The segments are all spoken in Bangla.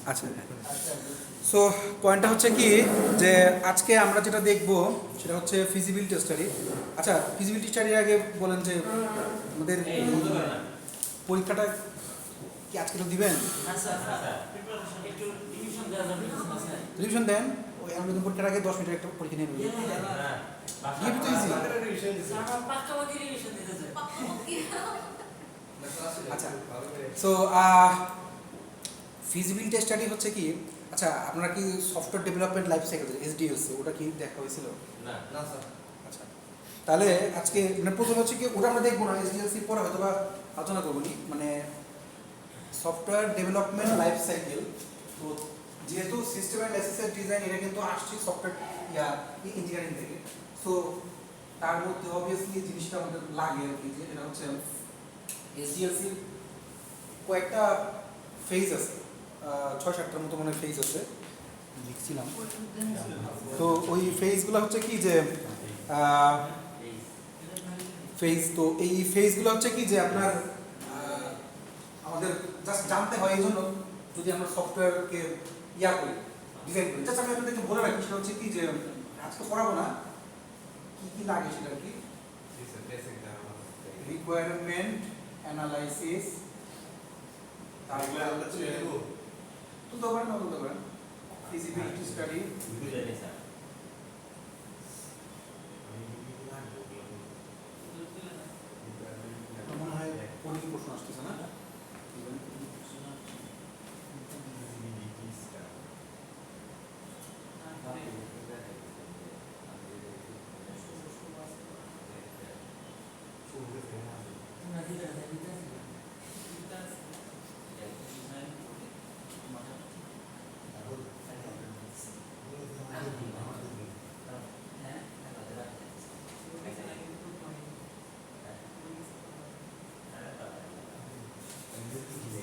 আচ্ছা, সো পয়েন্টটা হচ্ছে কি যে আজকে আমরা যেটা দেখব সেটা হচ্ছে ফিজিবিলিটি স্টাডি। আচ্ছা, ফিজিবিলিটি স্টাডির আগে বলেন যে আমাদের পরীক্ষাটা কি আজকে তো দিবেন? রিভিশন দেন। ওই আমাদের পরীক্ষার আগে 10 মিনিটের একটা পরীক্ষা নিয়ে নেবেন। আচ্ছা, সো ফিজিবিলিটি স্টাডি হচ্ছে কি, আচ্ছা আপনারা কি সফটওয়্যার ডেভেলপমেন্ট লাইফ সাইকেল এসডিএলসি ওটা কি দেখা হয়েছিল? না স্যার। আচ্ছা, তাহলে আজকে মানে প্রথম হচ্ছে কি ওটা আমরা দেখবো না, এসডিএলসি পরে হয়তো বা আলোচনা করবো নি, মানে সফটওয়্যার ডেভেলপমেন্ট লাইফ সাইকেল। তো যেহেতু সিস্টেম অ্যান্ড অ্যাসেসের ডিজাইন এটা কিন্তু আসছে সফটওয়্যার ইঞ্জিনিয়ারিং থেকে, সো তার মধ্যে অবভিয়াসলি জিনিসটা আমাদের লাগে আর কি, যে এটা হচ্ছে এসডিএলসির কয়েকটা ফেজ আছে, 6-7টার মতো মনে ফেজ আছে লিখছিলাম। তো ওই ফেজগুলো হচ্ছে কি যে ফেজ, তো এই ফেজগুলো হচ্ছে কি যে আপনার আমাদের জাস্ট জানতে হয়। এই জন্য যদি আমরা সফটওয়্যারকে করি, ডিজাইন করি, জাস্ট আমি আপনাদেরকে বলে রাখি সেটা হচ্ছে কি যে আজকে পড়াবো না, কি কি লাগে সেটা কি রিকোয়ারমেন্ট অ্যানালাইসিস, তুলতে পারেন না তুলতে পারেন, ফিজিবিলিটি স্টাডি, মনে হয় পরীক্ষা প্রশ্ন আসতেছে না?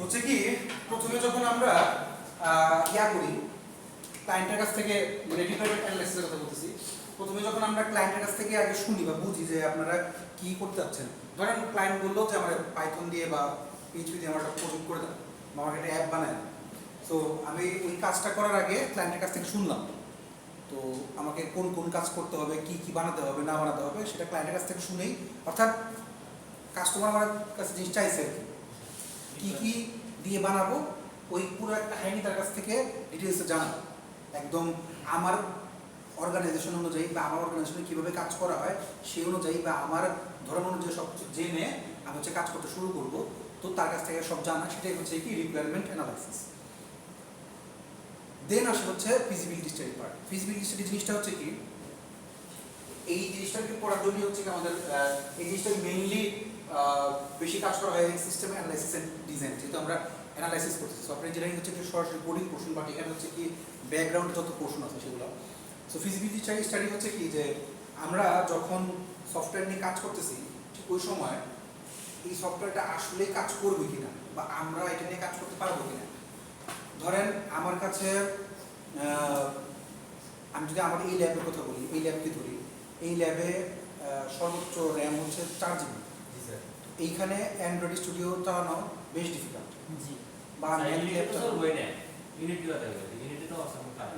হচ্ছে কি প্রথমে যখন আমরা করি ক্লায়েন্টের কাছ থেকে, মানে রিকোয়ারমেন্ট অ্যানালাইসিসের কথা বলতেছি, প্রথমে যখন আমরা ক্লায়েন্টের কাছ থেকে আগে শুনি বা বুঝি যে আপনারা কি করতে চাচ্ছেন। ধরেন ক্লায়েন্ট বললো যে আমরা পাইথন দিয়ে বা পিএইচপি দিয়ে আমরা একটা প্রজেক্ট করে দেন বা আমাকে একটা অ্যাপ বানায়। তো আমি ওই কাজটা করার আগে ক্লায়েন্টের কাছ থেকে শুনলাম, তো আমাকে কোন কোন কাজ করতে হবে, কি কি বানাতে হবে না বানাতে হবে সেটা ক্লায়েন্টের কাছ থেকে শুনেই, অর্থাৎ কাস্টমার আমার কাছে জিনিস চাইছে আর কি কি দিয়ে বানাবো, ওই পুরো একটা কাহিনী তার কাছ থেকে ডিটেলসে জানাবো, একদম আমার অর্গানাইজেশন অনুযায়ী বা আমার অর্গানাইজেশনে কীভাবে কাজ করা হয় সেই অনুযায়ী বা আমার ধর্ম অনুযায়ী সব জেনে আমি হচ্ছে কাজ করতে শুরু করব। তো তার কাছ থেকে সব জানা, সেটাই হচ্ছে কি রিকোয়ারমেন্ট অ্যানালাইসিস। দেন আসে হচ্ছে feasibility study part. Feasibility study জিনিসটা হচ্ছে কি, এই জিনিসটাকে পড়ার জন্যই হচ্ছে কি আমাদের এই জিনিসটা মেইনলি বেশি কাজ করা হয় সিস্টেম অ্যানালাইসিস এন্ড ডিজাইন। যেহেতু আমরা অ্যানালাইসিস করতেছি, সফটওয়্যার ইঞ্জিনিয়ারিং হচ্ছে কি সরাসরি কোডিং পোর্শন, বাট এখানে হচ্ছে কি ব্যাকগ্রাউন্ড যত পোর্শন আছে সেগুলো। সো ফিজিবিলিটি স্টাডি হচ্ছে কি যে আমরা যখন সফটওয়্যার নিয়ে কাজ করতেছি ঠিক ওই সময় এই সফটওয়্যারটা আসলে কাজ করবে কিনা বা আমরা এটা নিয়ে কাজ করতে পারবো কিনা। ধরেন আমার কাছে আমি যদি আমার এই ল্যাবের কথা বলি, এই ল্যাবকে ধরি, এই ল্যাবে সর্বোচ্চ র্যাম হচ্ছে 4 GB। এইখানে অ্যান্ড্রয়েড স্টুডিও চালানো বেশ ডিফিকাল্ট, বা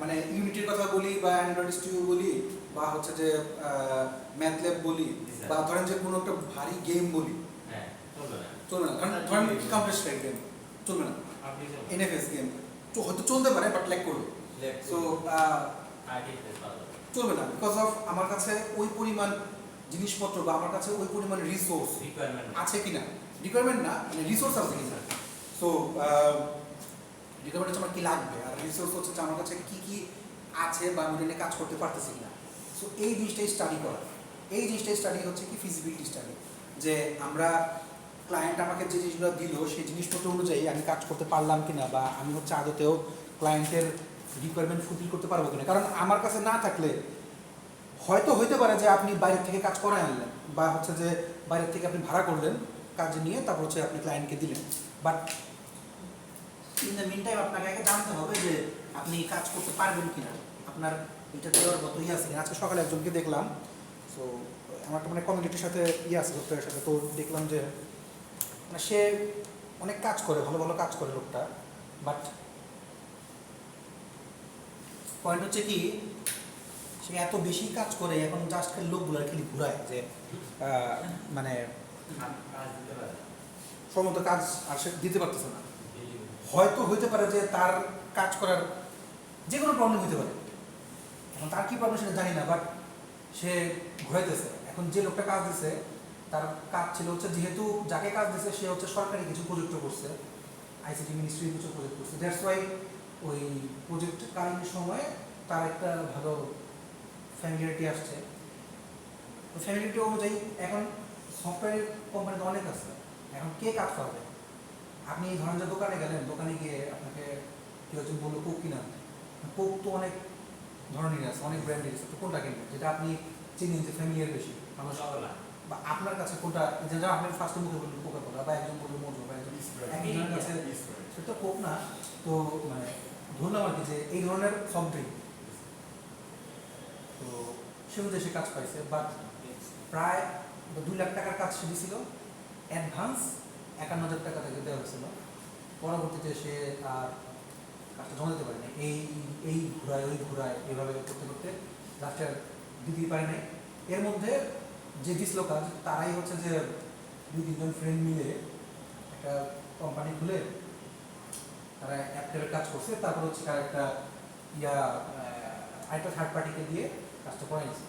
মানে ইউনিটির কথা বলি বা অ্যান্ড্রয়েড স্টুডিও বলি বা হচ্ছে যে ম্যাথল্যাব বলি বা ধরেন যে কোনো একটা ভারী গেম বলি, চলবে না। ধরেন কাউন্টার স্ট্রাইক গেম চলবে না, এনএফএস গেম হয়তো চলতে পারে বাট ল্যাগ করবে, সো চলবে না, বিকজ অফ আমার কাছে ওই পরিমাণ জিনিসপত্র বা আমার কাছে ওই পরিমাণ রিসোর্স আছে কিনা, রিকোয়ারমেন্ট না মানে রিসোর্স আছে কিনা। সো রিকোয়ারমেন্ট হচ্ছে আমার কী লাগবে, আর রিসোর্স হচ্ছে আমার কাছে কী কী আছে বা আমি নিয়ে কাজ করতে পারতেছি কিনা। সো এই জিনিসটাই স্টাডি করা, এই জিনিসটাই স্টাডি হচ্ছে কি ফিজিবিলিটি স্টাডি, যে আমরা ক্লায়েন্ট আমাকে যে জিনিসগুলো দিল সেই জিনিসপত্র অনুযায়ী আমি কাজ করতে পারলাম কিনা, বা আমি হচ্ছে আদতেও ক্লায়েন্টের রিকোয়ারমেন্ট ফুলফিল করতে পারবো কিনা। কারণ আমার কাছে না থাকলে হয়তো হইতে পারে যে আপনি বাইরের থেকে কাজ করায় আনলেন বা হচ্ছে যে বাইরের থেকে আপনি ভাড়া করলেন কাজ নিয়ে, তারপর হচ্ছে আপনি ক্লায়েন্টকে দিলেন, but in the meantime আপনাকে আগে জানতে হবে যে আপনি কাজ করতে পারবেন কিনা, আপনার এটা দেওয়ার মতো আছে। আজকে সকালে একজনকে দেখলাম, সো আমার একটা মানে কমিউনিটির সাথে আছে সফটওয়্যারের সাথে, তো দেখলাম যে মানে সে অনেক কাজ করে, ভালো ভালো কাজ করে লোকটা, বাট পয়েন্ট হচ্ছে কি সে এত বেশি কাজ করে এখন জাস্ট খালি লোকগুলো খালি ঘুরায় যে মানে সমস্ত কাজ আর সে দিতে পারতেছে না। হয়তো হইতে পারে যে তার কাজ করার যে কোনো প্রবলেম হতে পারে, এখন তার কী প্রবলেম সেটা জানি না, বাট সে ঘুরাইতেছে। এখন যে লোকটা কাজ দিছে তার কাজ ছিল হচ্ছে, যেহেতু যাকে কাজ দিছে সে হচ্ছে সরকারি কিছু প্রজেক্ট করছে, আইসিটি মিনিস্ট্রি কিছু প্রজেক্ট করছে, দ্যাটস ওয়াই ওই প্রজেক্টকালীন সময়ে তার একটা ভালো ফ্যামিলিয়ারিটি আসছে। তো ফ্যামিলিটি অনুযায়ী এখন সফটওয়্যার কোম্পানিতে অনেক আছে, এখন কে কাজ করবে? আপনি ধরেন যে দোকানে গেলেন, দোকানে গিয়ে আপনাকে কেউ একজন বললো কোক কিনা, কোক তো অনেক ধরনের আছে, অনেক ব্র্যান্ডের আছে, তো কোনটা কিনবেন যেটা আপনি চিনেন যে ফ্যামিলিয়ার বেশি মানুষ, বা আপনার কাছে কোনটা, যেটা আপনি ফার্স্টে মুখে বললেন কোকা কোলা, বা একজন বললো মোটো, বা একজনের কাছে সেটা কোক না। তো মানে ধরলাম আর কি যে এই ধরনের সফট ড্রিঙ্ক, তো সে অনুযায়ী সে কাজ পাইছে, বাট প্রায় 2 লাখ টাকার কাজ সে দিয়েছিল, অ্যাডভান্স 51,000 টাকা তাকে দেওয়া হয়েছিল। পরবর্তীতে সে আর কাজটা জমা দিতে পারেনি, এই ঘুরায় ওই ঘুরায় এইভাবে করতে করতে লাস্টে আর দিতেই পারে নাই। এর মধ্যে যে দিছিল কাজ তারাই হচ্ছে যে 2-3 জন ফ্রেন্ড মিলে একটা কোম্পানি খুলে তারা অ্যাপটের কাজ করছে, তারপর হচ্ছে তার একটা আরেকটা থার্ড পার্টিকে দিয়ে কাজটা করাইছে।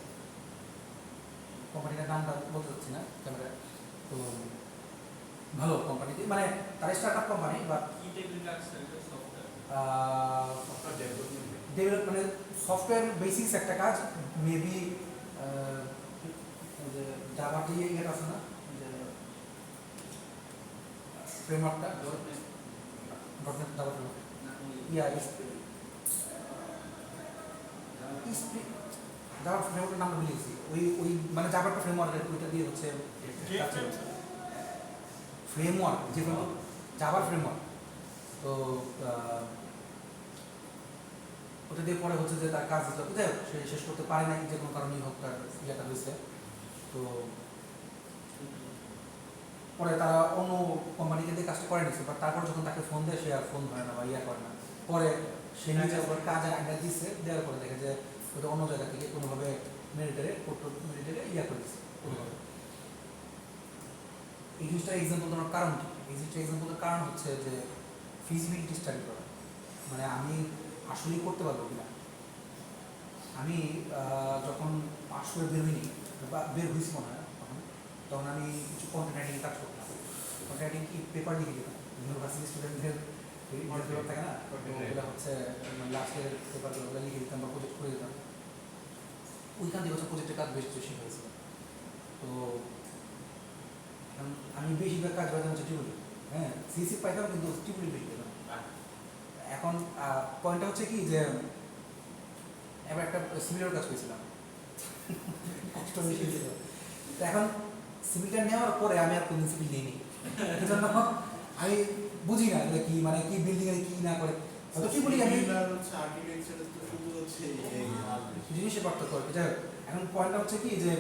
কোম্পানিটার নামটা বলতে চাচ্ছি না ক্যামেরা। তো ভালো কোম্পানিতে, মানে তার স্টার্ট আপ কোম্পানি, বা ডেভেলপ মানে সফটওয়্যার বেসিস একটা কাজ, মেবি জাভা দিয়ে ইয়ে আছে না, যে ফ্রেমওয়ার্কটা ডটনেট জাভা ফ্রেমওয়ার্ক, জাভা ফ্রেমওয়ার্কের নাম ভুলে গেছি, ওই মানে জাভাটা ফ্রেমওয়ার্কের ওইটা দিয়ে হচ্ছে ফ্রেমওয়ার্ক, যে জাভার ফ্রেমওয়ার্ক। তো ওটা দিয়ে পরে হচ্ছে যে তার কাজ যাই হোক সে শেষ করতে পারে নাই, যে কোনো কারণেই হোক তার ইয়েটা হয়েছে। তো পরে তারা অন্য কোম্পানিকে দিয়ে কাজটা করে নিচ্ছে, বাট তারপর যখন তাকে ফোন দেয় সে আর ফোন ধরে না বা ইয়া করে না। পরে সে নিজে ওপর কাজ আইডিয়া দিচ্ছে, দেওয়ার পরে দেখে যে ওটা অন্য জায়গা থেকে কোনোভাবে মেরিটারে ইয়া করে দিচ্ছে কোনোভাবে। এই জিনিসটা এক্সাম্পল দেওয়ার কারণ কি? এই জিনিসটা এক্সাম্পল দেওয়ার কারণ হচ্ছে যে ফিজিবিলিটি স্টাডি করা, মানে আমি আসলেই করতে পারবো কিনা। আমি যখন পাস করে বের হইনি বা বের হয়েছি মনে হয় তখন আমি কিছু কন্টেন্ট রাইটিং কাজ করতাম। কন্টেন্ট রাইটিং কি পেপার লিখে দিতাম, ইউনিভার্সিটি স্টুডেন্টদের পেপার থাকে না, ওগুলো হচ্ছে লাস্টের পেপারগুলো লিখে দিতাম বা প্রজেক্ট করে দিতাম। ওইখান থেকে হচ্ছে প্রজেক্টের কাজ বেশ বেশি হয়েছিল। তো আমি বেশিরভাগ কাজ পাইতাম হচ্ছে টিউবুলি, হ্যাঁ সিসি পাইতাম কিন্তু টিউবুলি বেশি পেতাম। এখন পয়েন্টটা হচ্ছে কি যে এবার একটা সিভিলের কাজ পেয়েছিলাম, কষ্ট বেশি ছিল। তো এখন সিভিলটা নেওয়ার পরে আমি আর কোনো সিভিল নিইনি, এই জন্য আমি বুঝি না এগুলো কি, মানে কি বিল্ডিং এ কি না করে, হয়তো কি বলি আমি জিনিসের পার্থক্য আর কি। যাই হোক, এখন পয়েন্টটা হচ্ছে কি যে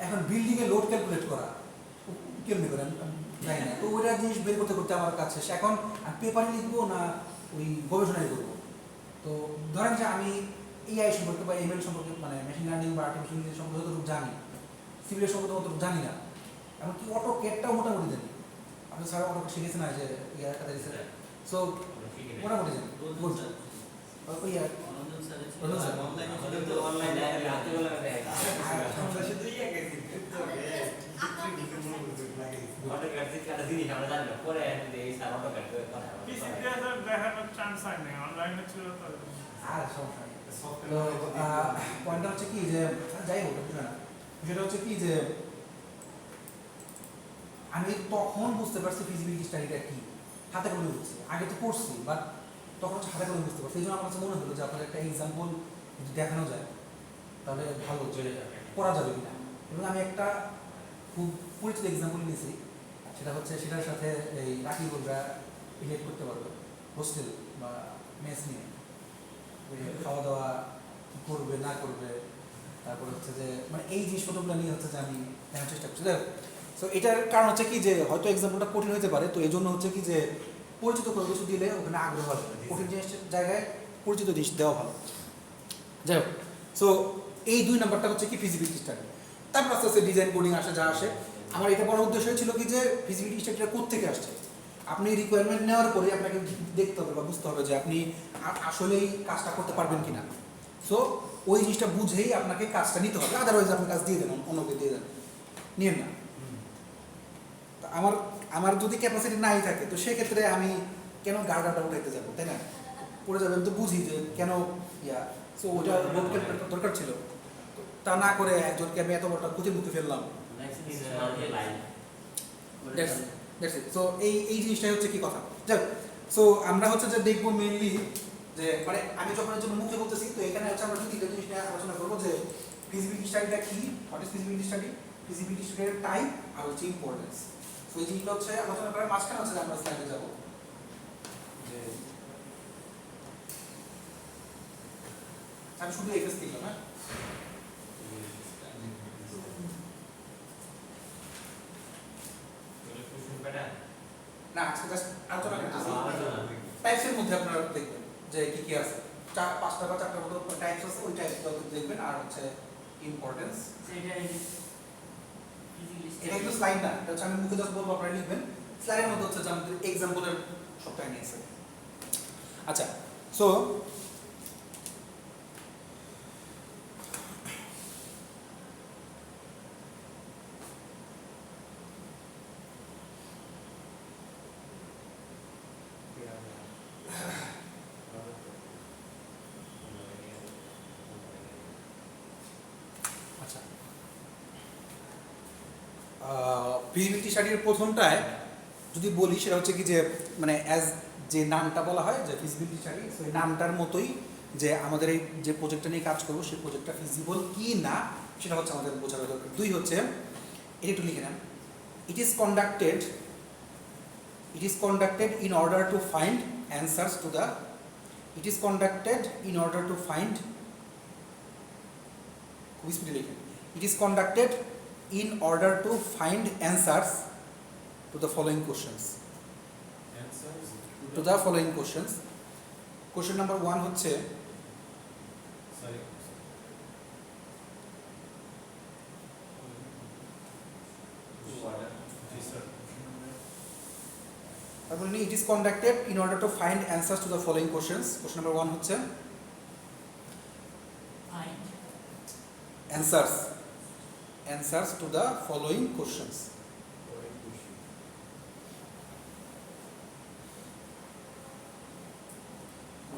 এখন বিল্ডিং এ লোড ক্যালকুলেট করা কেমনি করে জানি না। তো ওইটা জিনিস বের করতে করতে আমার কাছে এখন পেপারে লিখবো না ওই গবেষণায় করবো। তো ধরেন যে আমি এআই সম্পর্কে বা এমএল সম্পর্কে, মানে মেশিন লার্নিং বা আর্টিফিশিয়াল ইন্টেলিজেন্স সম্পর্কে যতটুকু জানি, সিভিলের সম্পর্কে অতটুকু জানি না। এমনকি অটো কেটটাও মোটামুটি জানি, আপনি স্যার অটো শিখেছেন না যে ইয়ার কাছে দিচ্ছে, সো মোটামুটি জানি বলছি ওই পয়েন্টটা হচ্ছে কি যে যাই হোক না, সেটা হচ্ছে কি যে আমি তখন বুঝতে পারছি ফিজিবিলিটি স্টাডিটা কি, হাতে করে বুঝছি, আগে তো পড়ছি বাট তখন হচ্ছে হাতে করে বুঝতে পারছি। এই জন্য আমার কাছে মনে হলো যে আপনার একটা এক্সাম্পল যদি দেখানো যায় তাহলে ভালো করা যাবে কিনা। এবং আমি একটা খুব পরিচিত এক্সাম্পল নিয়েছি, সেটা হচ্ছে সেটার সাথে এই রাকিবরা রিলেট করতে পারবে, হোস্টেল বা মেস নিয়ে খাওয়া দাওয়া কী করবে না করবে, তারপরে হচ্ছে যে মানে এই জিনিসপত্রগুলো নিয়ে হচ্ছে যে আমি দেখার চেষ্টা করছি। সো এটার কারণ হচ্ছে কি যে হয়তো এক্সাম্পলটা কঠিন হতে পারে, তো এই জন্য হচ্ছে কি যে পরিচিত কোনো কিছু দিলে ওখানে আগ্রহ আসবে, কঠিন জিনিসের জায়গায় পরিচিত জিনিস দেওয়া ভালো। যাই হোক, সো এই 2 নাম্বারটা হচ্ছে কি ফিজিবিলিটি স্টাডি। তারপর আস্তে আস্তে ডিজাইন কোডিং আসে, যা আসে। আমার এটা বড় উদ্দেশ্য ছিল কি যে ফিজিবিলিটি স্টাডিটা কোত্থেকে আসছে। আপনি রিকোয়ারমেন্ট নেওয়ার পরে আপনাকে দেখতে হবে বা বুঝতে হবে যে আপনি আসলেই কাজটা করতে পারবেন কিনা। সো ওই জিনিসটা বুঝেই আপনাকে কাজটা নিতে হবে, আদারওয়াইজ আপনি কাজ দিয়ে দেন, অন্যকে দিয়ে দেন, নিয়েন না। আমার আমার যদি ক্যাপাসিটি নাই থাকে তো সেক্ষেত্রে আমি কেন গার্ডারটা উঠাইতে যাবো, তাই না? পড়ে যাবে, আমি তো বুঝি যে কেন ইয়া। সো ওটা বোর্ড ক্যালকুলেটর দরকার ছিল, তা না করে একজনকে আমি এত বড়টা খুঁজে মুখে ফেললাম। সো এই জিনিসটাই হচ্ছে কি কথা। যাক, সো আমরা হচ্ছে যে দেখবো মেইনলি যে মানে আমি যখন এর জন্য মুখে বলতেছি, তো এখানে হচ্ছে আমরা তিনটা জিনিস নিয়ে আলোচনা করবো যে ফিজিবিলিটি স্টাডিটা কি, what is feasibility study, feasibility স্টাডির টাইপ আর হচ্ছে ইম্পর্টেন্স। সো এই জিনিসটা হচ্ছে আলোচনা করার মাঝখানে হচ্ছে আমরা স্লাইডে যাবো। যে আমি শুধু এফএস দিলাম, হ্যাঁ না, আজকে জাস্ট আলোচনা করতেছি। টাইপসের মধ্যে আপনারা দেখবেন যে কি কি আছে, 5টা বা 4টার মতো টাইপস আছে, ওই টাইপসগুলো দেখবেন। আর হচ্ছে ইম্পর্টেন্স, এটা কিন্তু স্লাইড না, এটা হচ্ছে আমি মুখে জাস্ট বলবো, আপনারা লিখবেন। স্লাইডের মধ্যে হচ্ছে যে আমাদের এক্সাম্পলের সবটাই নিয়েছে। আচ্ছা, সো ফিজিবিলিটি স্টাডির প্রথমটায় যদি বলি, সেটা হচ্ছে কি যে মানে অ্যাজ যে নামটা বলা হয় যে ফিজিবিলিটি স্টাডি, সো এই নামটার মতোই যে আমাদের এই যে প্রজেক্টটা নিয়ে কাজ করবো সেই প্রজেক্টটা ফিজিবল কি না সেটা হচ্ছে আমাদের বোঝার দরকার। 2 হচ্ছে, এটা একটু লিখে নেন, it is conducted in order to find answers to the, it is conducted in order to find, খুব স্পিডে লিখেন, it is conducted in order to find answers to the following questions. To the following questions. Question number 1 হচ্ছে, it is conducted in order to find answers to the following questions. Question number 1 হচ্ছে answers to the following questions.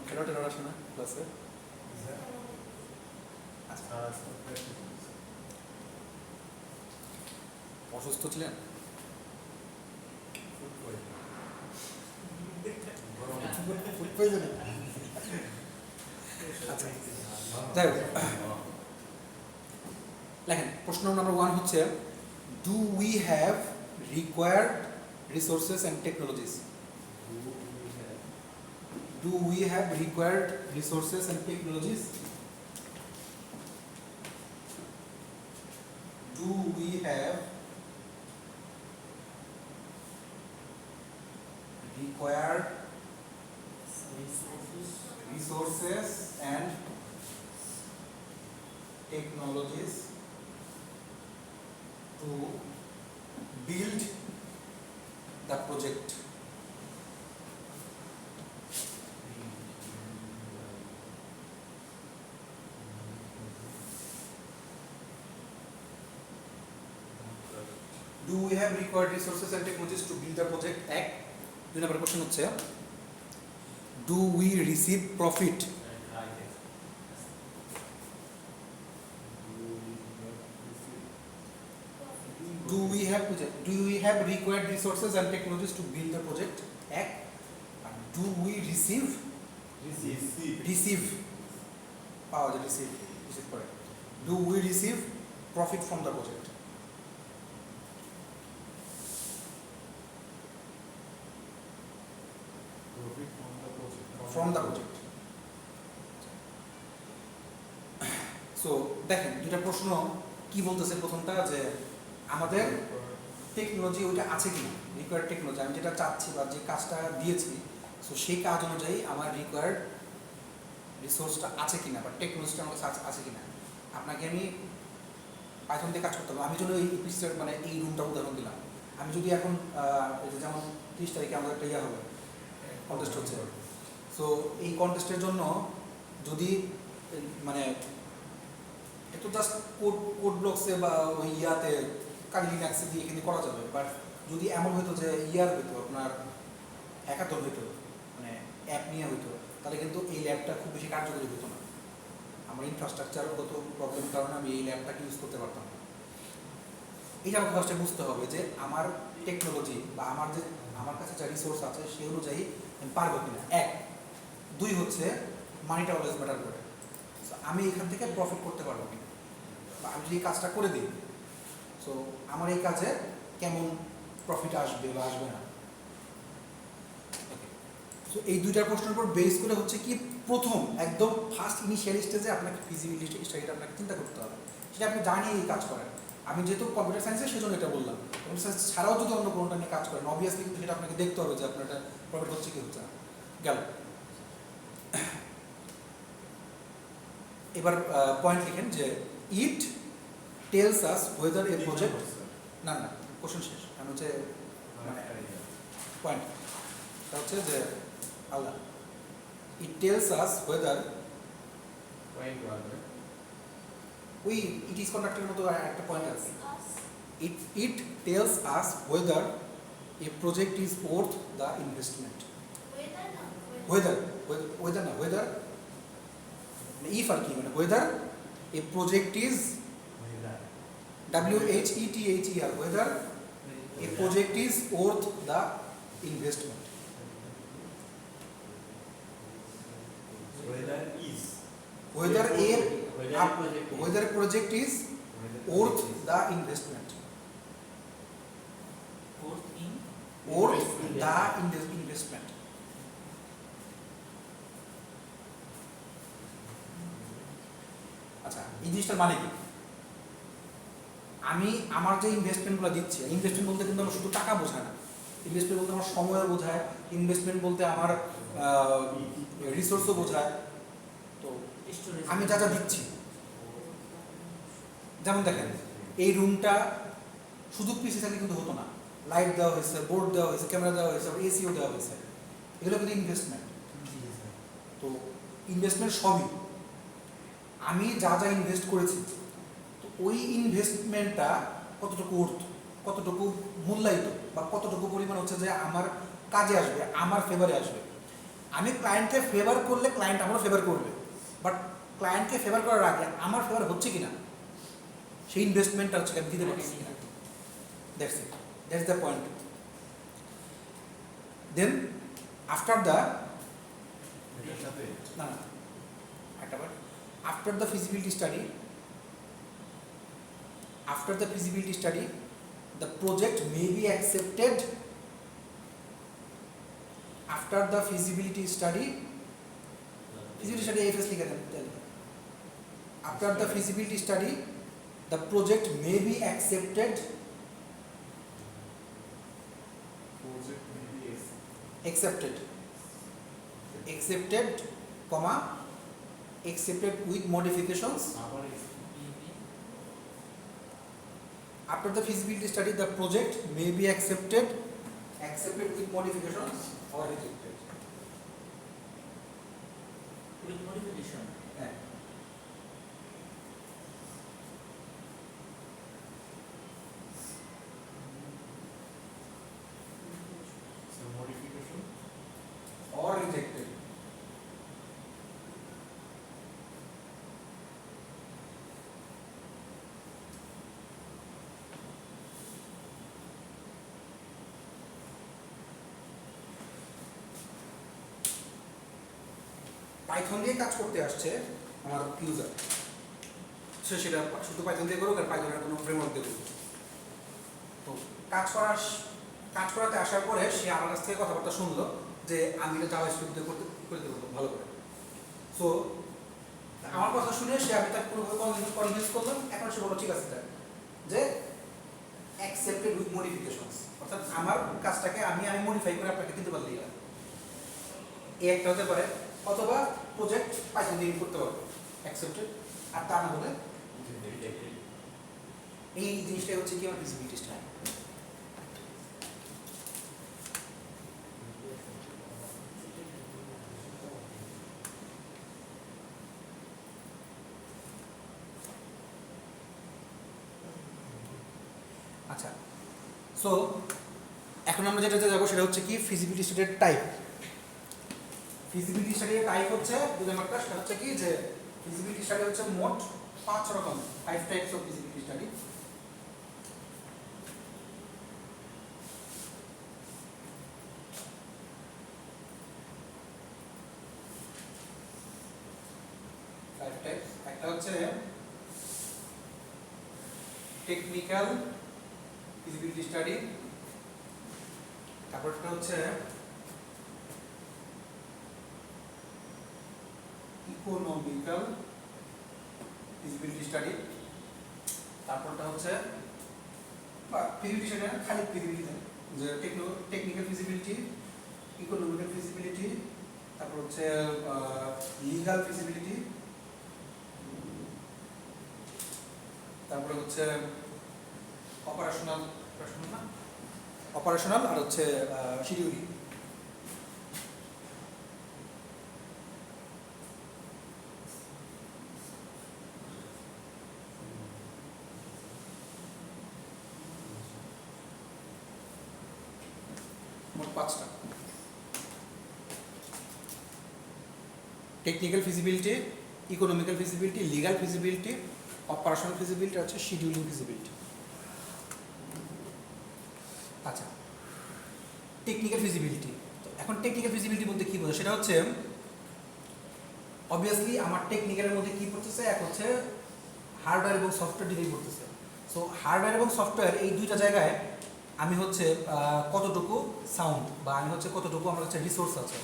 খেলোয়াড় আসে না ক্লাসে? অসুস্থ ছিলেন? যাই হোক, লেখেন প্রশ্ন নাম্বার 1 হচ্ছে, do we have required resources and technologies? Do we have required resources and technologies? Do we have required resources and technologies to build the project? Do we have required resources and technologies to build the project? 1. 2 number question হচ্ছে, do we receive profit? Do we have required resources and technologies to build the project? 1. Do we receive পাওয়া যায়, receive করে, do we receive profit from the project? From the project. So দেখেন, দুটা প্রশ্ন কি বলতেছে। প্রথমটা যে আমাদের টেকনোলজি ওইটা আছে কিনা, রিকোয়ার্ড টেকনোলজি, আমি যেটা চাচ্ছি বা যে কাজটা দিয়েছি, সো সেই কাজ অনুযায়ী আমার রিকোয়ার্ড রিসোর্সটা আছে কিনা বা টেকনোলজিটা আমার কাছে আছে কিনা। আপনাকে আমি পাইথন দিয়ে কাজ করতে হবে। আমি যদি এই পিসের মানে এই রুমটা উদাহরণ দিলাম, আমি যদি এখন যেমন 30 তারিখে আমাদের একটা ইয়া হবে, কন্টেস্ট হচ্ছে, সো এই কন্টেস্টের জন্য যদি মানে একটু জাস্ট কোড ব্লকসে বা ওই ইয়াতে লিনাক্সে দিয়ে এখানে করা যাবে, বাট যদি এমন হতো যে ইয়ার হইতো আপনার হ্যাকাথন হইতো, মানে অ্যাপ নিয়ে হইতো, তাহলে কিন্তু এই ল্যাবটা খুব বেশি কার্যকরী হতো না। আমার ইনফ্রাস্ট্রাকচারগত প্রবলেমের কারণে আমি এই ল্যাবটাকে ইউজ করতে পারতাম না। এইটা আমাকে ফার্স্টে বুঝতে হবে যে আমার টেকনোলজি বা আমার কাছে যা রিসোর্স আছে সেই অনুযায়ী আমি পারবো কিনা। 1, 2 হচ্ছে মানিটা অলওয়েজ ম্যাটার করে। আমি এখান থেকে প্রফিট করতে পারবো কিনা, বা আমি যদি এই কাজটা করে দিই, সো আমার এই কাজে কেমন প্রফিট আসবে বা আসবে না। সো এই দুইটার প্রশ্নের উপর বেস করে হচ্ছে কি প্রথম একদম ফার্স্ট ইনিশিয়াল স্টেজে আপনাকে ফিজিবিলিটি স্টাডিটা আপনাকে চিন্তা করতে হবে, সেটা আপনি জানিয়ে এই কাজ করেন। আমি যেহেতু কম্পিউটার সায়েন্সে সেজন্য এটা বললাম, কম্পিউটার সায়েন্স ছাড়াও যদি অন্য কোনোটা নিয়ে কাজ করেন অবভিয়াসলি কিন্তু সেটা আপনাকে দেখতে হবে যে আপনার এটা প্রফিট হচ্ছে কি হচ্ছে না। গেল, এবার পয়েন্ট লিখেন যে it tells us weather A project, না না কোশ্চেন শেষ, আমি হচ্ছে পয়েন্ট হচ্ছে যে আল্লাহ ইট টেলস আস ওয়েদার ওই ইট ইজ কন্ডাক্টের মতো একটা পয়েন্ট আছে, it tells us weather A project is worth the investment. Weather না, ওয়েদার ইফ আর কি, মানে weather A project is WHETHER, whether a project is worth the investment. Whether a project is worth the investment. Worth the investment. আচ্ছা, এই জিনিসটার মানে কি? আমি আমার যে ইনভেস্টমেন্টগুলো দিচ্ছি, ইনভেস্টমেন্ট বলতে কিন্তু আমার শুধু টাকা বোঝায় না, ইনভেস্টমেন্ট বলতে আমার সময় বোঝায়, ইনভেস্টমেন্ট বলতে আমার রিসোর্সও বোঝায়। তো আমি যা যা দিচ্ছি, যেমন দেখেন এই রুমটা শুধু পিসি থাকলে কিন্তু হতো না, লাইট দেওয়া হয়েছে, বোর্ড দেওয়া হয়েছে, ক্যামেরা দেওয়া হয়েছে, এসিও দেওয়া হয়েছে, এগুলো কিন্তু ইনভেস্টমেন্ট। তো ইনভেস্টমেন্ট সবই আমি যা যা ইনভেস্ট করেছি, তো ওই ইনভেস্টমেন্টটা কতটুকু অর্থ, কতটুকু মূল্যায়িত বা কতটুকু পরিমাণ হচ্ছে যে আমার কাজে আসবে, আমার ফেভারে আসবে। আমি ক্লায়েন্টকে ফেভার করলে ক্লায়েন্ট আমারও ফেভার করবে, বাট ক্লায়েন্টকে ফেভার করার আগে আমার ফেভার হচ্ছে কিনা সেই ইনভেস্টমেন্টটা হচ্ছে আমি দিতে পারছি কিনা। That's the point. Then after the after the feasibility study, the project may be accepted. After the feasibility study AFS লিখে দেন। After the feasibility study, the project may be accepted. Accepted, comma, accepted with modifications. After the feasibility study, the project may be accepted with modifications or rejected. With modification. Yeah. So modification or rejected. Python দিয়ে কাজ করতে আসছে আমার ইউজার, সে সেটা শুধু পাইথন দিয়ে করুক আর পাইথনের কোনো ফ্রেমওয়ার্ক দিয়ে করুক। তো কাজ করাতে আসার পরে সে আমার কাছ থেকে কথাবার্তা শুনলো যে আমি এটা জাভাস্ক্রিপ্ট দিয়ে করে দেবো ভালো করে। সো আমার কথা শুনে সে আমি তাকে পুরোপুরি কনভিন্স করলাম। এখন সে বললো ঠিক আছে স্যার, যে অ্যাকসেপ্টেড উইথ মডিফিকেশনস, অর্থাৎ আমার কাজটাকে আমি মডিফাই করে আপনাকে দিতে পারলেই এই একটা হতে পারে। অথবা প্রজেক্ট পাইথন দিয়ে করতে পারবো অ্যাকসেপ্টেড, আর তা না হলে এই জিনিসটাই হচ্ছে কি আমার ফিজিবিলিটি স্টাডি। আচ্ছা, সো এখন আমরা যেটাতে যাবো সেটা হচ্ছে কি ফিজিবিলিটি স্টাডির টাইপ। ফিজিবিলিটি স্টাডির টাইপ হচ্ছে দুই নাম্বারটা, সেটা হচ্ছে কি যে ফিজিবিলিটি স্টাডি হচ্ছে মোট 5 রকম, 5 টাইপস অফ ফিজিবিলিটি স্টাডি। একটা হচ্ছে টেকনিক্যাল ফিজিবিলিটি স্টাডি, তারপরটা হচ্ছে ইকোনমিক্যাল ফিজিবিলিটি স্টাডি, তারপরটা হচ্ছে ফিজিবিলিটি স্টাডি খালি ফিজিবিলিটি যে টেকনিক্যাল ফিজিবিলিটি, ইকোনমিক্যাল ফিজিবিলিটি, তারপর হচ্ছে লিগ্যাল ফিজিবিলিটি, তারপরে হচ্ছে অপারেশনাল আর হচ্ছে শিডিউলিং। মোট 5টা। Technical feasibility, economical feasibility, legal feasibility, operational feasibility, হচ্ছে শিডিউলিং ফিজিবিলিটি। আচ্ছা, টেকনিক্যাল ফিজিবিলিটি। এখন টেকনিক্যাল ফিজিবিলিটি বলতে কি বোঝায়, সেটা হচ্ছে অবভিয়াসলি আমার টেকনিক্যালের মধ্যে কি পড়তেছে, এক হচ্ছে হার্ডওয়্যার এবং সফটওয়্যার ডিগ্রি পড়তেছে। সো হার্ডওয়্যার এবং সফটওয়্যার এই দুইটা জায়গায় আমি হচ্ছে কতটুকু সাউন্ড বা আমি হচ্ছে কতটুকু আমার হচ্ছে রিসোর্স আছে।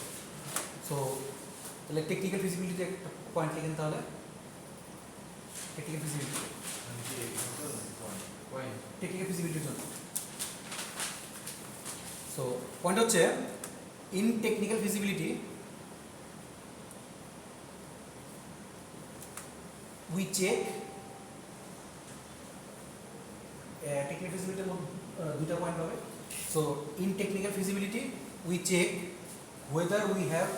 সো তাহলে টেকনিক্যাল ফিজিবিলিটি একটা পয়েন্ট লিখেন তাহলে। টেকনিক্যাল ফিজিবিলিটি, টেকনিক্যাল ফিজিবিলিটির জন্য সো পয়েন্ট হচ্ছে in technical feasibility we check technical feasibility দুইটা পয়েন্ট হবে। So in technical feasibility we check whether we have,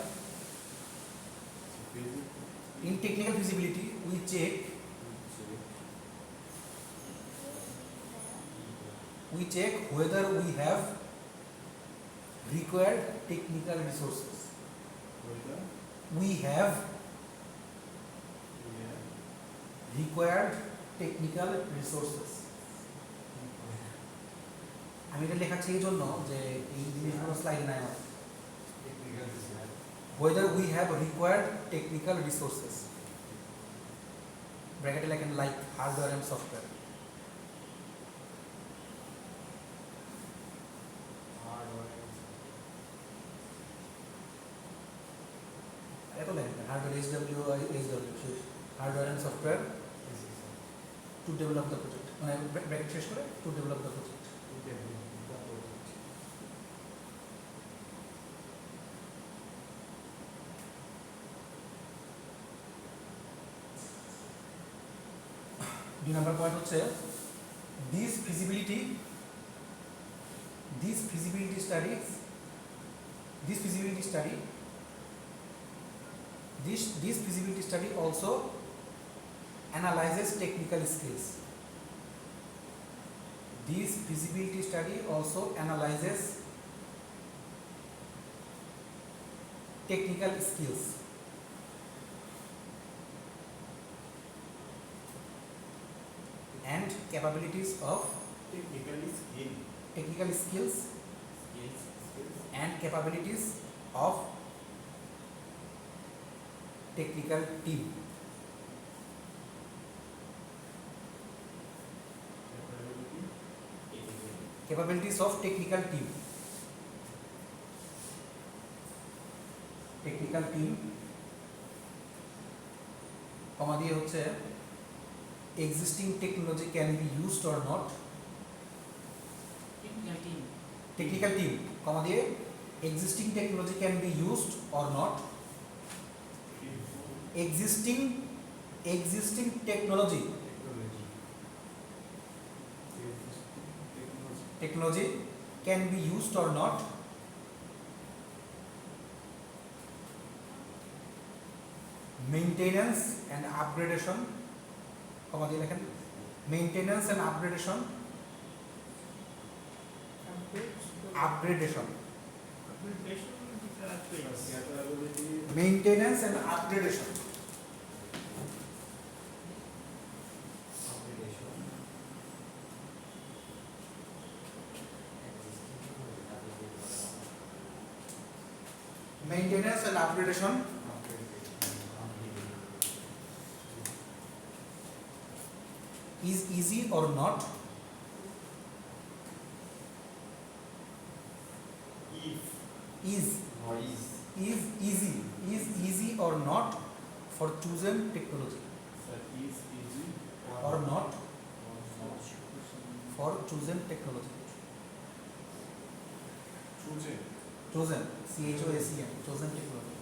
in technical feasibility we check whether we have required technical resources. We have required technical resources. আমি এটা লেখাচ্ছি এই জন্য যে এই জিনিসগুলো স্লাইডে নাই আমার। whether we have required technical resources, ব্র্যাকেটে লেখেন like hardware and software. এত লেখেন hardware HW hardware and software to develop the project, মানে ব্র্যাকেট শেষ করে to develop the project. দুই নম্বর পয়েন্ট হচ্ছে this feasibility study also analyzes technical skills. This feasibility study also analyzes technical skills and capabilities of technical skills and capabilities of technical team. Capabilities of technical team. Technical team কমা দিয়ে হচ্ছে existing technology can be used or not. Technical team কমা দিয়ে existing technology can be used or not. existing technology can be used or not maintenance and upgradation maintenance and upgradation maintenance and upgradation maintenance and upgradation is easy or not is easy or not for chosen technology or not for chosen technology chosen chosen technology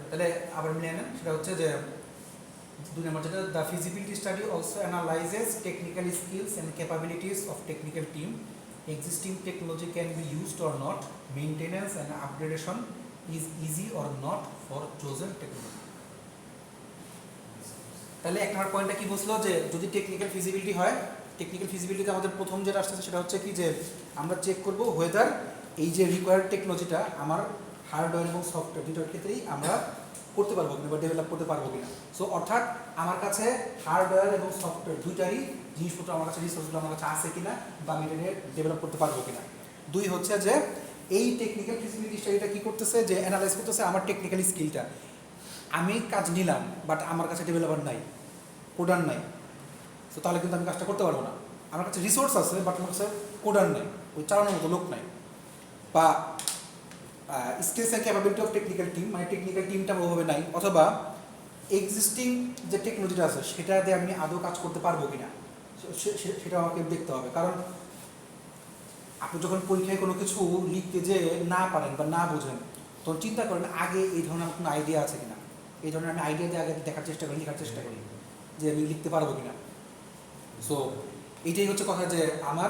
তাহলে আবার মিলিয়ে নেন সেটা হচ্ছে যে দুই নম্বর যেটা the feasibility study also analyses technical skills and capabilities of technical team existing technology can be used or not maintenance and upgradation is easy or not for chosen technology তাহলে এক নম্বর পয়েন্টটা কি বুঝলো যে যদি টেকনিক্যাল ফিজিবিলিটি হয় টেকনিক্যাল ফিজিবিলিটিতে আমাদের প্রথম যেটা আসছে সেটা হচ্ছে কি যে আমরা চেক করব ওয়েদার এই যে রিকোয়ার্ড টেকনোলজিটা আমার হার্ডওয়্যার এবং সফটওয়্যার দুটোর ক্ষেত্রেই আমরা করতে পারবো কিনা বা ডেভেলপ করতে পারবো কিনা সো অর্থাৎ আমার কাছে হার্ডওয়্যার এবং সফটওয়্যার দুইটারই জিনিসপত্র আমার কাছে রিসোর্সগুলো আমার কাছে আছে কিনা বা আমি এটা নিয়ে ডেভেলপ করতে পারবো কিনা দুই হচ্ছে যে এই টেকনিক্যাল ফিজিবিলিটি স্টাডিটা কী করতেছে যে অ্যানালাইজ করতেছে আমার টেকনিক্যাল স্কিলটা আমি কাজ নিলাম বাট আমার কাছে ডেভেলপার নাই কোডার নাই সো তাহলে কিন্তু আমি কাজটা করতে পারবো না আমার কাছে রিসোর্স আছে বাট আমার কাছে কোডার নেই ওই চালানোর মতো লোক নাই বা skills and capability of technical team মানে টেকনিক্যাল টিমটা ওভাবে নাই অথবা এক্সিস্টিং যে টেকনোলজিটা আছে সেটা দিয়ে আমি আদৌ কাজ করতে পারবো কিনা সেটা আমাকে দেখতে হবে কারণ আপনি যখন পরীক্ষায় কোনো কিছু লিখতে যে না পারেন বা না বোঝেন তখন চিন্তা করেন আগে এই ধরনের কোনো আইডিয়া আছে কিনা এই ধরনের আমি আইডিয়া দিয়ে আগে দেখার চেষ্টা করি লেখার চেষ্টা করি যে আমি লিখতে পারবো কিনা সো এইটাই হচ্ছে কথা যে আমার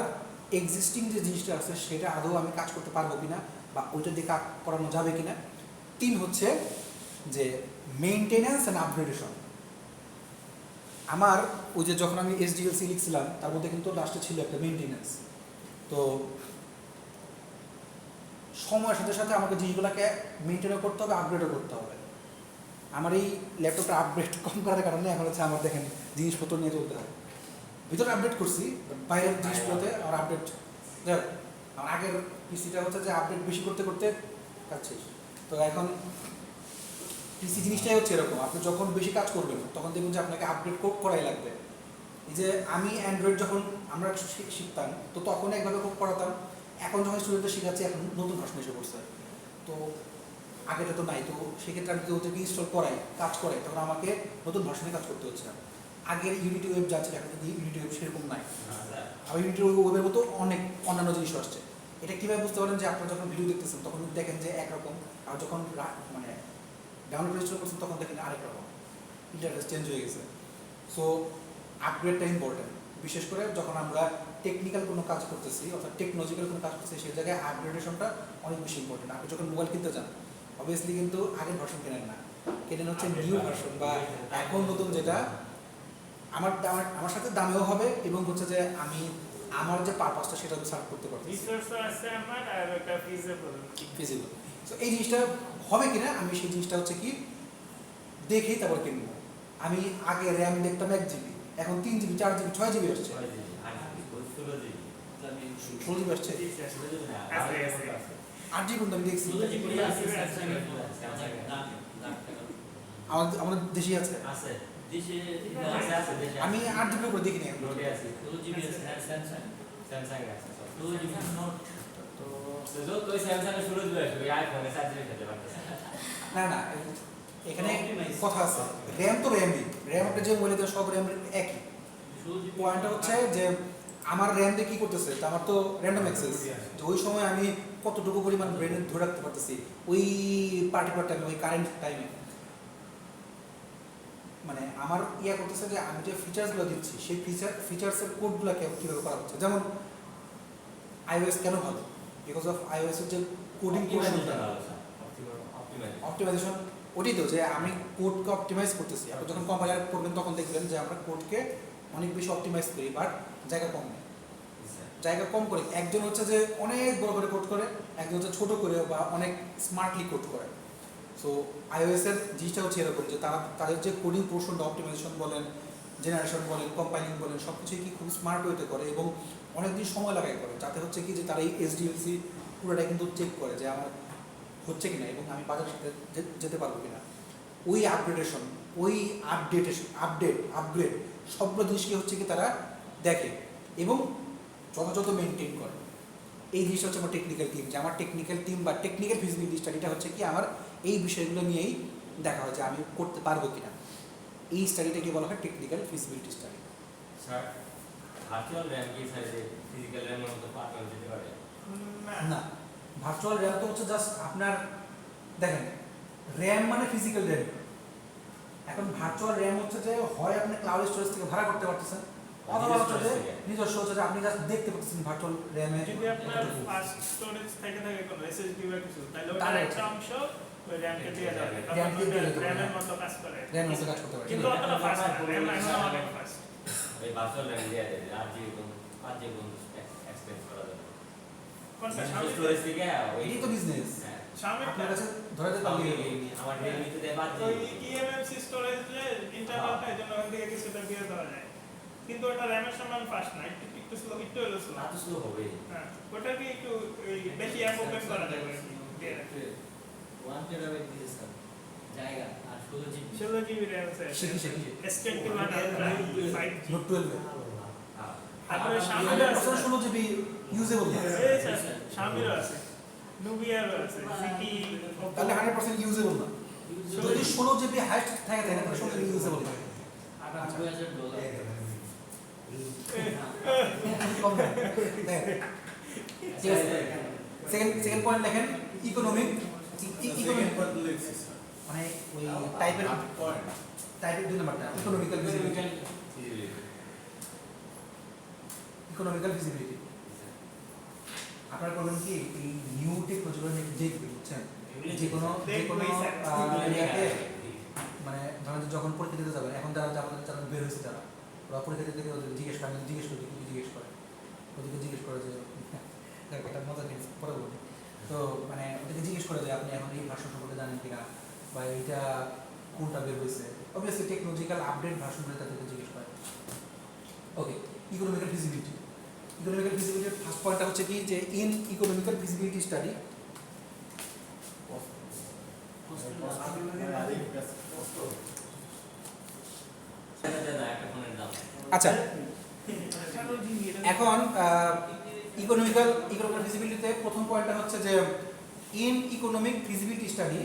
এক্সিস্টিং যে জিনিসটা আছে সেটা আদৌ আমি কাজ করতে পারবো কিনা বা ওইটা দিয়ে কাজ করানো যাবে কিনা তিন হচ্ছে যে মেইনটেনেন্স অ্যান্ড আপগ্রেডেশন আমার ওই যে যখন আমি এসডিএলসি লিখছিলাম তার মধ্যে কিন্তু লাস্টে ছিল একটা মেইনটেনেন্স তো সময়ের সাথে সাথে আমাকে জিনিসগুলোকে মেইনটেনও করতে হবে আপগ্রেডও করতে হবে আমার এই ল্যাপটপটা আপগ্রেড কম করার কারণে এখন হচ্ছে আমার দেখেন জিনিসপত্র নিয়ে চলতে হয় ভিতরে আপডেট করছি বাইরের জিনিসগুলোতে আমার আপডেট দেখ আমার আগের পিসিটা হচ্ছে যে আপডেট বেশি করতে করতে কাজ শেষ তো এখন পিসি জিনিসটাই হচ্ছে এরকম আপনি যখন বেশি কাজ করবেন তখন দেখবেন যে আপনাকে আপডেট করাই লাগবে এই যে আমি অ্যান্ড্রয়েড যখন আমরা শিখতাম তো তখন একভাবে করাতাম এখন যখন স্টুডেন্টদের শেখাচ্ছি এখন নতুন ভার্সন এসে পড়ছে তো আগেটা তো নাই তো সেক্ষেত্রে আমি কেউ থেকে ইনস্টল করাই কাজ করাই তখন আমাকে নতুন ভার্সনে কাজ করতে হচ্ছে আগের ইউনিটি ওয়েব যাচ্ছে এখন কিন্তু ইউনিটি ওয়েব সেরকম নাই আর ইউনিটি ওয়েবের মতো অনেক অন্যান্য জিনিস আসছে এটা কীভাবে বুঝতে পারেন যে আপনারা যখন ভিডিও দেখতেছেন তখন দেখেন যে একরকম আর যখন মানে ডাউনলোড রেজিস্টার করছেন তখন দেখেন আরেক রকম ইন্টারফেস চেঞ্জ হয়ে গেছে সো আপগ্রেডটা ইম্পর্টেন্ট বিশেষ করে যখন আমরা টেকনিক্যাল কোনো কাজ করতেছি অর্থাৎ টেকনোলজিক্যাল কোনো কাজ করতেছি সেই জায়গায় আপগ্রেডেশনটা অনেক বেশি ইম্পর্টেন্ট আপনি যখন মোবাইল কিনতে চান অবভিয়াসলি কিন্তু আগের ভার্সন কেনেন না কেনেন হচ্ছে নিউ ভার্সন বা এখন নতুন যেটা আমার সাথে দামেও হবে এবং হচ্ছে যে আমি আমার যে পারপাসটা সেটা সার্ভ করতে পারবো ফিজিবল সো এই জিনিসটা হবে কিনা আমি সেই জিনিসটা হচ্ছে কি দেখেই তারপর কিনবো আমি আগে র্যাম দেখতাম 1 জিবি এখন 3 জিবি 4 জিবি 6 জিবি আসছে 16 জিবি আসছে 8 জিবি আমি দেখছি আমাদের দেশি আছে আমি 8 জিবি করে দেখিনি না না এখানে কথা আছে র্যাম তো র্যামই র্যাম একটা যে বলে দেয় সব র্যাম একই পয়েন্টটা হচ্ছে যে আমার র্যাম দিয়ে কী করতেছে আমার তো র্যান্ডম অ্যাক্সেস তো ওই সময় আমি কতটুকু পরিমাণ ব্রেনে ধরে রাখতে পারতেছি ওই পার্টিকুলার টাইমে ওই কারেন্ট টাইমে মানে আমার ইয়া করতেছে যে আমি যে ফিচার্সগুলো দিচ্ছি সেই ফিচার্সের কোডগুলোকে কীভাবে করা হচ্ছে। যেমন iOS কেন ভালো, বিকজ অফ iOS এর যে কোডিং পোর্শনটা অপটিমাইজেশন, ওটাই তো যে আমি কোডকে অপটিমাইজ করতেছি। আপনি যখন কম্পাইলার করবেন তখন দেখবেন যে আমরা কোডকে অনেক বেশি অপটিমাইজ করি, বাট জায়গা কম নেই, জায়গা কম করে। একজন হচ্ছে যে অনেক বড় করে কোড করে, একজন হচ্ছে ছোটো করে বা অনেক স্মার্টলি কোড করে। সো iOS এর জিনিসটা হচ্ছে এরকম যে তারা তাদের যে কোডিং পোর্শনটা অপটিমাইজেশন বলেন, জেনারেশন বলেন, কম্পাইলিং বলেন, সব কিছুই কি খুব স্মার্ট ওয়েতে করে এবং অনেক দিন সময় লাগায় করে, যাতে হচ্ছে কি যে তারা এই SDLC পুরোটা কিন্তু চেক করে যে আমার হচ্ছে কিনা এবং আমি বাজারের সাথে যেতে পারবো কিনা। ওই আপগ্রেডেশন, ওই আপগ্রেড সবগুলো জিনিসকে হচ্ছে কি তারা দেখে এবং যথাযথ মেনটেন করে। এই জিনিসটা হচ্ছে আমার টেকনিক্যাল টিম, যে আমার টেকনিক্যাল টিম বা টেকনিক্যাল ফিজিবিলিটি স্টাডিটা হচ্ছে কি আমার এই বিষয়গুলো নিয়েই দেখা হয় যে আমি করতে পারবো কিনা। এই স্টাডিটাকে বলা হয় technical feasibility study. Sir virtual RAM কি স্যার ফিজিক্যাল র্যামের মতো পার্টনার যেতে পারে? না, ভার্চুয়াল র্যাম তো হচ্ছে জাস্ট আপনার, দেখেন র্যাম মানে ফিজিক্যাল র্যাম। এখন ভার্চুয়াল র্যাম হচ্ছে যে হয় আপনি ক্লাউড স্টোরেজ থেকে ভাড়া করতে পারতেছেন, অথবা হচ্ছে যে নিজস্ব হচ্ছে যে আপনি জাস্ট দেখতে পাচ্ছেন ভার্চুয়াল র্যামে। যদি আপনার ফাস্ট স্টোরেজ থেকে থাকে কোনো SSD বা কিছু, তাহলে ওটার একটা অংশ ওই র্যামকে দিয়ে যাবে, র্যামের মতো কাজ করে, র্যামের মতো কাজ করতে পারে। কিন্তু অতটা ফাস্ট না, র্যাম এখন অনেক ফাস্ট। ওই ভার্চুয়াল র্যাম দিয়ে দেয় আর যে কোন এক্সপেন্স করা যাবে কোনটা স্টোরেজ থেকে ওই এটাই তো বিজনেস। হ্যাঁ শামির আপনার কাছে ধরে দিতে পারবে আমার রিয়েলমিতে দেয় বাদ ওই দিয়ে eMMC স্টোরেজে ইন্টারনালটা এজন্য ওখান থেকে কিছুটা দিয়ে দেওয়া যায়, কিন্তু ওটা র্যামের সমান ফাস্ট না, একটু স্লো, একটু হলো স্লো। না তো স্লো হবে। হ্যাঁ, ওটাকে একটু ওই বেশি অ্যাপ ওপেন করা যাবে দিয়ে রাখে। 1 টেরাবাইট দিয়ে স্যার জায়গা আর 16 জিবি 16 GB র্যাম আছে, শিখি S21 Ultra 5G। নোট 12 তারপরে শামির আমাদের আছে, 16 জিবি ইউজেবল না, এই স্যার শামির আছে, নুবিয়ার আছে, সিটি, তাহলে 100% ইউজেবল না। যদি 16 জিবি হাইস্ট থাকে তাহলে 16 জিবি ইউজেবল না। $98,000 কম না। দেখেন সেকেন্ড পয়েন্ট দেখেন, ইকোনমিক মানে ওই টাইপের 2 নাম্বারটা ইকোনমিক্যাল ভিজিবিলিটি। আপনারা করবেন কি এই নিউ টেকনোলজিগুলো নিয়ে দেখবেন, বুঝছেন, যে কোনো এরিয়াতে মানে ধরেন যে যখন পরীক্ষা দিতে যাবেন, এখন যারা বের হয়েছে যারা ওরা পরীক্ষা দিতে জিজ্ঞেস করে ওদেরকে জিজ্ঞেস করে যে একটা মজা জিনিস পরে বলবো। তো মানে ওদেরকে জিজ্ঞেস করে যে আপনি এখন এই ভাষণ সম্পর্কে জানেন কিনা বা এইটা কোনটা বের হয়েছে, অবভিয়াসলি টেকনোলজিক্যাল আপডেট ভার্সনগুলো তাদেরকে জিজ্ঞেস করে। ওকে, ইকোনমিক্যাল ফিজিবিলিটি। ইকোনমিক্যাল ফিজিবিলিটির ফার্স্ট পয়েন্টটা হচ্ছে কি যে ইন ইকোনমিক্যাল ফিজিবিলিটি স্টাডি একটা ফোনের দাম আচ্ছা। এখন ইকোনমিক্যাল ফিজিবিলিটিতে প্রথম পয়েন্টটা হচ্ছে যে in economic feasibility study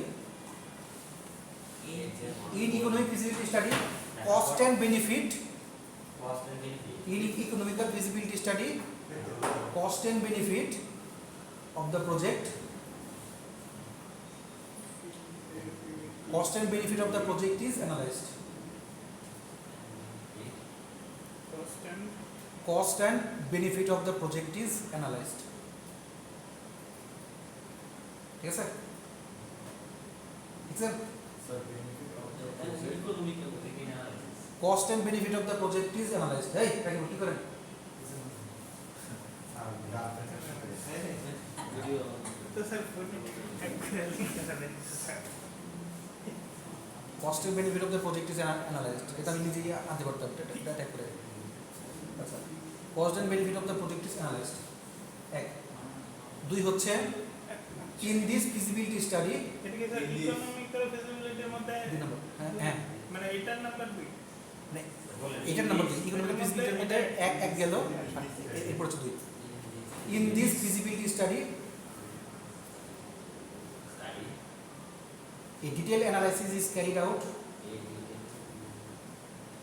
cost and benefit in economical feasibility study cost and benefit of the project is analyzed. Cost and benefit of the project is analyzed. ঠিক আছে, ঠিক আছে। Cost and benefit of the project is analyzed. Hey, Rakib কি করেন? তো sir Cost and benefit of the project is analyzed. এটা আমি নিজেই আনতে পারতাম, এটা টাইপ করে। আচ্ছা, cost and benefit of the project is analyzed. এক। দুই হচ্ছে in this feasibility study, এটা কি স্যার ইকোনমিক্যাল ফিজিবিলিটির মধ্যে 2 নম্বর। হ্যাঁ, মানে এটার নাম্বার 2, মানে এটার নাম্বার 2, ইকোনমিক্যাল ফিজিবিলিটির মধ্যে এক গেল, এরপর হচ্ছে 2। In this feasibility study, a detailed analysis is carried out.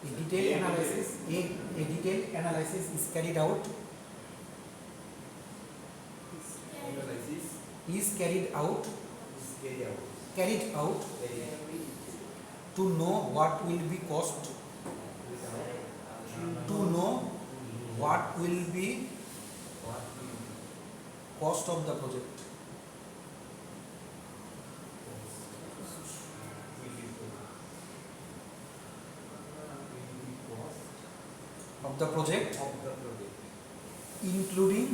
A detailed analysis is carried out. carried out to know what will be cost, to know what will be cost of the project, including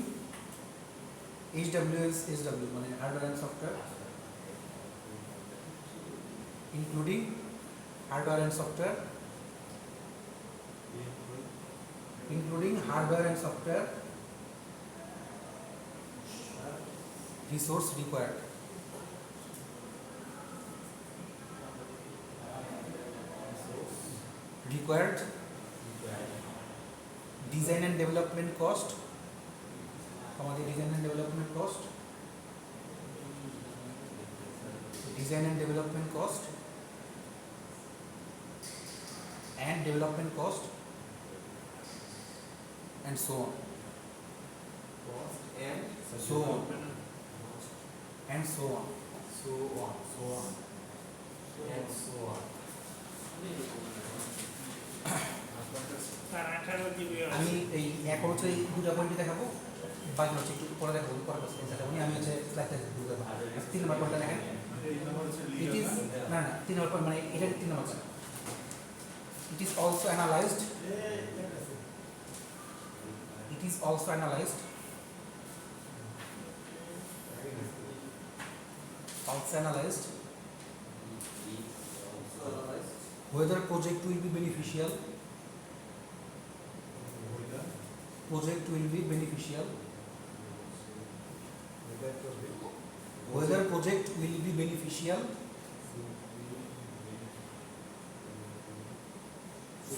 HWS SW মানে hardware and software, including hardware and software, resource required, design and development cost, design and development cost, and development cost, and so on. তার 18 জিবি আমি এই এখন হচ্ছে এই দুটো পয়েন্ট দেখাবো, বাকি হচ্ছে একটু পরে দেখাবো, আমি হচ্ছে স্লাইডটা দিয়ে দেবো। 3 নম্বর পয়েন্টটা দেখেন, it is না 3 নম্বর পয়েন্ট মানে এটা 3 নম্বর point, it is also analyzed whether project will be beneficial, whether project will be beneficial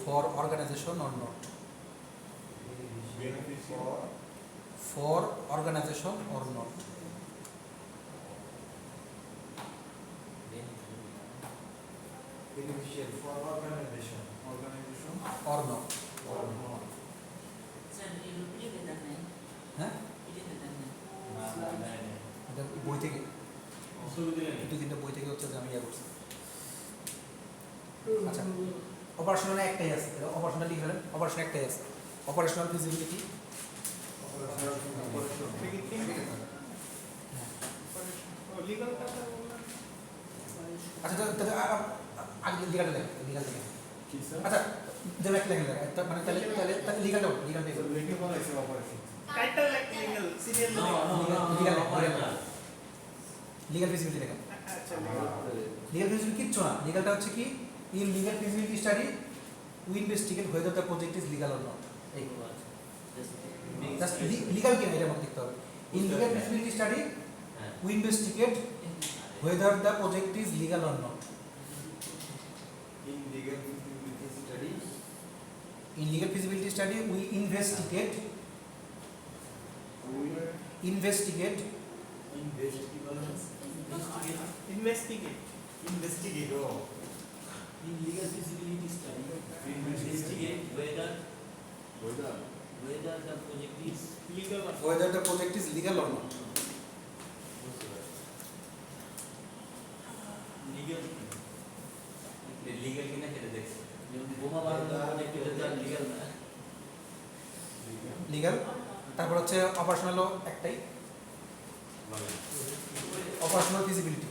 for organization or not, beneficial for organization or not. Sir এই রুটিনে দেন নাই হ্যাঁ এটা দেন নাই এটা বই থেকে শুরু দিলেন দুটো তিনটা বই থেকে হচ্ছে যে আমি ইয়ে করছি। আচ্ছা, অপারেশনাল একটাই আছে, অপারেশনাল লিখে ফেলেন, অপারেশন একটাই আছে, অপারেশনাল ফিজিবিলিটি। লিগ্যাল কথা বললাম আচ্ছা তাহলে আগে লিগালটা লেখেন, লিগাল থেকে কি স্যার আচ্ছা যেন একটা লেখেন, মানে তাহলে লিগালটা লেখে বলাইছে operation title legal serial legal feasibility লেখেন। আচ্ছা লিগাল ফিজিবিলিটি কিচ্ছু না, লিগালটা হচ্ছে কি, in legal feasibility study we investigate whether the project is legal or not। এই জাস্ট লিগাল কিনা এটা মনে দেখতে হবে। In legal feasibility study we investigate whether the project is legal or not। in legal feasibility study In legal feasibility study we investigate investigate investigate oh in legal feasibility study investigate whether the project is legal whether the project is legal or not। legal legal কিনা সেটা দেখছি। যেমন বোমা বানানোর প্রজেক্ট এটা লিগ্যাল না লিগাল, তারপর হচ্ছে অপারেশনালও একটাই, অপারেশনাল ফিজিবিলিটি।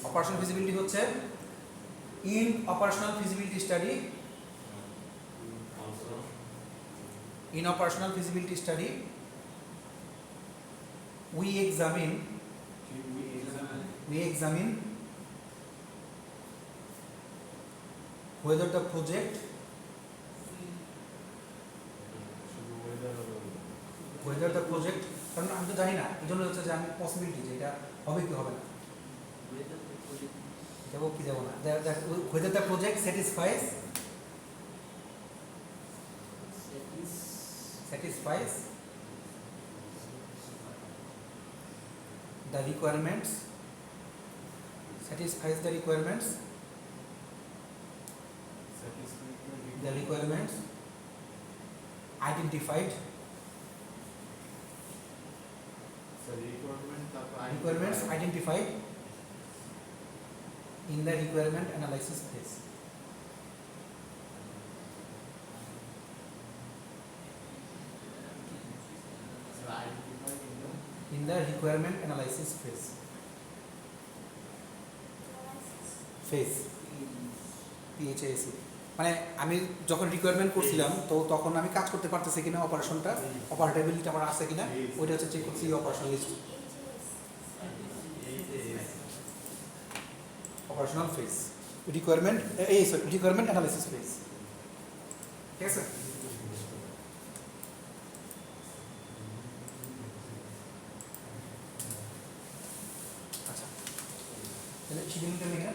অপারেশনাল ফিজিবিলিটি হচ্ছে in operational feasibility study, in operational feasibility study we examine whether the project কারণ আমি তো জানি না, এই জন্য হচ্ছে যে আমি পসিবিলিটি যে এটা হবে কি হবে না, whether the project যাবো কি যাবো না, whether the project satisfies the requirements identified requirements identified in the requirement analysis phase. In the requirement analysis phase. PHAC মানে আমি যখন রিকোয়ারমেন্ট করছিলাম তো তখন আমি কাজ করতে পারতেছি কিনা অপারেশনটা অপারেটেবিলিটি আমার আছে কিনা ওইটা হচ্ছে চেক করছি operational list operational phase requirement analysis phase ঠিক আছে আচ্ছা তাহলে শিডিউলিংটা লিখে না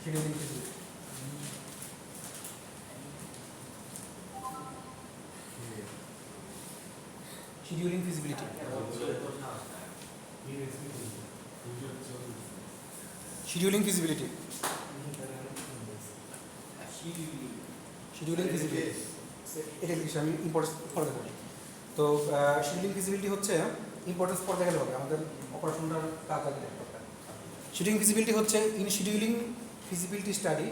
শিডিউলিং feasibility. Scheduling feasibility. এটা লিখছি আমি ইম্পর্টেন্স পড়তে পারি তো শিডিউলিং ফিজিবিলিটি হচ্ছে ইম্পর্টেন্স পড়তে গেলে হবে আমাদের অপারেশনটার কাজ আগে দেখতে হবে শিডিউলিং ফিজিবিলিটি হচ্ছে in scheduling feasibility study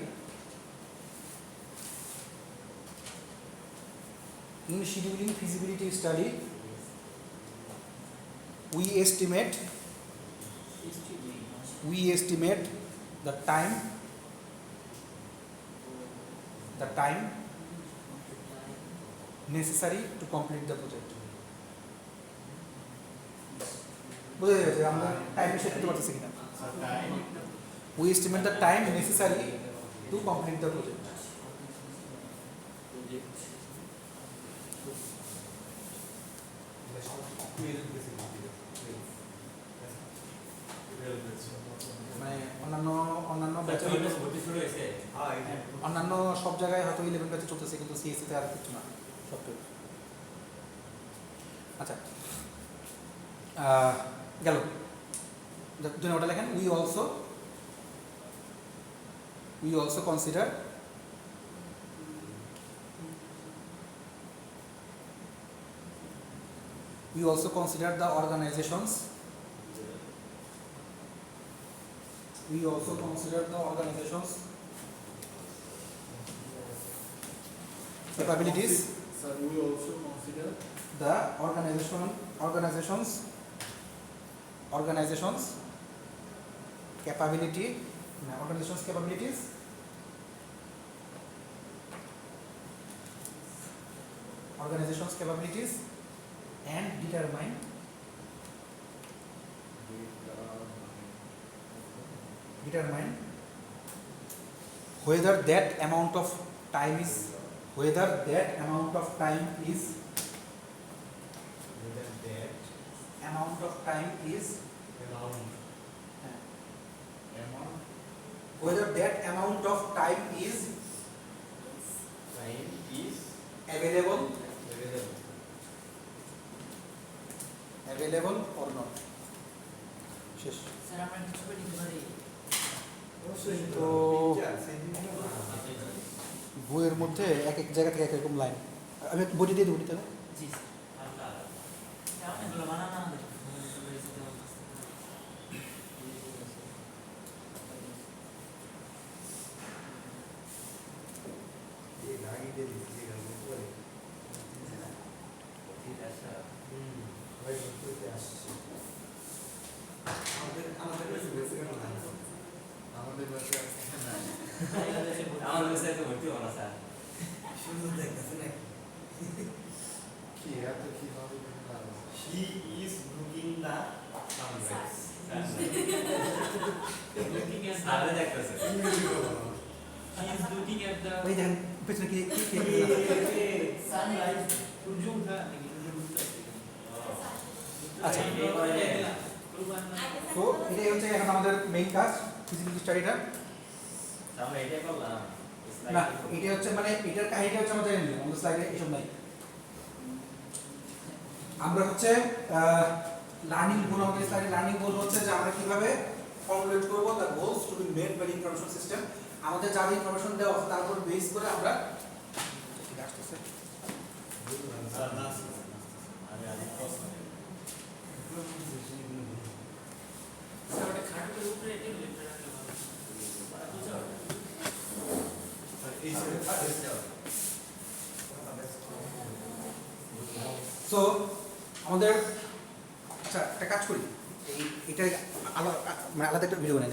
in scheduling feasibility study we estimate the time necessary to complete the project বুঝা যাচ্ছে আমরা টাইম সেট করতে পারতেছি কিনা we estimate the time necessary to complete the project. মানে অন্যান্য সব জায়গায় হয়তো 11 ব্যাচে চলতেছে কিন্তু সিএসসি তে আর কিছু না সফটওয়্যার আচ্ছা গেল দুই ওটা লেখেন we also consider the organizations capabilities Sir, we also consider the organizations capabilities and determine whether that amount of time is available or not শেষ স্যার আমরা কিছু করে দিতে পারি তো বইয়ের মধ্যে এক এক জায়গা থেকে এক রকম লাইন আমি একটু বইটি দিয়ে দেবো তাহলে জি স্যার আপনাগুলো বানান আমাদের আমাদের সাথে ভর্তি হবো না sir He is looking the sunrise. স্যারে দেখতেছে He is looking at the ওই দেখেন পেছনে কি sunrise সূর্য ওঠা নাকি সূর্য ডুবতে আচ্ছা তো এটাই হচ্ছে এখন আমাদের মেইন কাজ ফিজিবিলিটি স্টাডিটা আমরা এটাই করলাম না এটা হচ্ছে মানে এটার কাহিনীটা হচ্ছে আমাদের আমাদের স্লাইডে এসব নাই আমরা হচ্ছে লার্নিং গোল আমাদের স্লাইডে লার্নিং গোল হচ্ছে যে আমরা কিভাবে ফর্মুলেট করব the goals to be made by information system আমাদের যা ইনফরমেশন দেওয়া আছে তার উপর বেস করে আমরা ঠিক আসছে সো আমাদের আচ্ছা একটা কাজ করি এটা আলাদা মানে আলাদা একটা ভিডিও বানাই